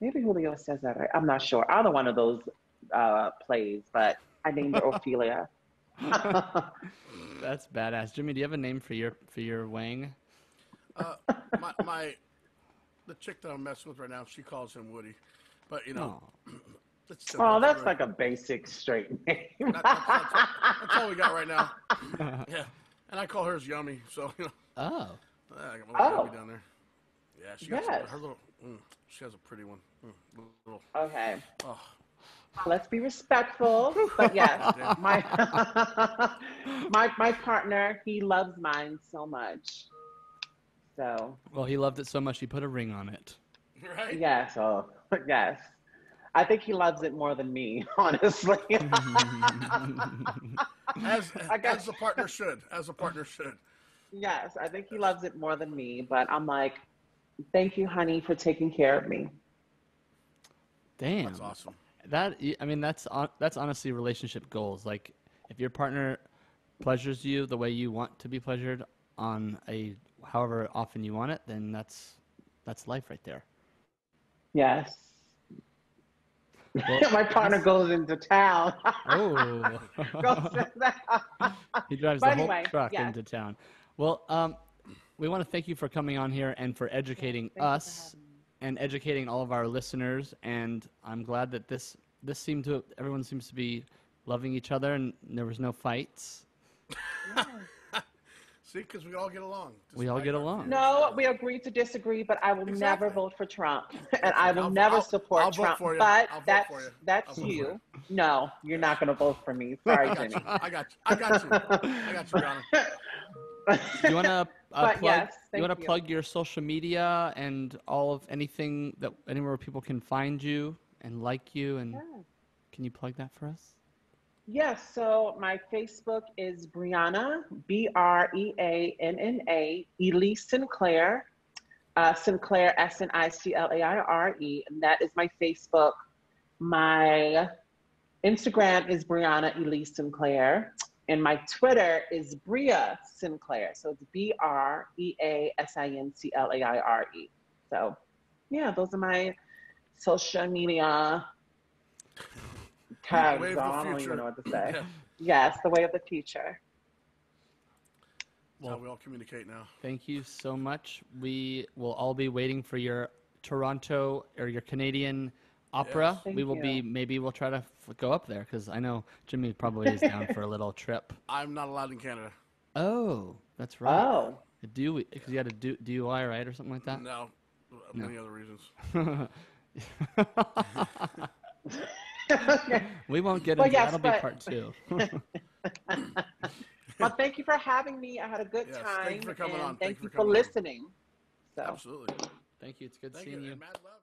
Maybe Julio Cesare. I'm not sure. Either one of those plays, but I named her Ophelia. That's badass. Jimmy, do you have a name for your wang? The chick that I'm messing with right now, she calls him Woody, but that's like a basic straight name. That's all we got right now. Yeah, and I call hers Yummy. So Oh. I got my Yummy down there. Yeah, she got her little. She has a pretty one. Little. Okay. Oh. Let's be respectful, but yes, my partner, he loves mine so much. So. Well, he loved it so much he put a ring on it. Right? Yes. Oh, yes. I think he loves it more than me, honestly. As a partner should. As a partner should. Yes, I think he loves it more than me. But I'm like, thank you, honey, for taking care of me. Damn. That's awesome. That's honestly relationship goals. Like, if your partner pleasures you the way you want to be pleasured on however often you want it, then that's life right there. Yes. Well, my partner goes into town. Oh. He drives the whole truck into town. Well, we want to thank you for coming on here and for educating us and educating all of our listeners. And I'm glad that everyone seems to be loving each other and there was no fights. Yes. See, because we all get along. We all get along. No, we agreed to disagree, but I will never vote for Trump, and I will never support Trump. For you. But that's you. No, you're not going to vote for me. Sorry, Jenny. I got you, Breanna. Do you want to plug your social media and all of anything anywhere people can find you and like you, and can you plug that for us? Yes, so my Facebook is Breanna, Breanna, Elyce Sinclaire, Sinclaire, Sinclaire, and that is my Facebook. My Instagram is Breanna Elyce Sinclaire, and my Twitter is Breanna Sinclaire, so it's BreaSinclaire. So, yeah, those are my social media tags. I don't even know what to say. Yeah. Yes, the way of the future. Well, we all communicate now. Thank you so much. We will all be waiting for your Toronto or your Canadian opera. Yes. Maybe we'll try to go up there because I know Jimmy probably is down for a little trip. I'm not allowed in Canada. Oh, that's right. Oh. Because you had a DUI, right, or something like that? No, many other reasons. We won't get into that. That'll be part 2. Well, thank you for having me. I had a good time. Thank you for coming on. Thank you for listening. So. Absolutely. Thank you. It's good Thank seeing you. And mad love.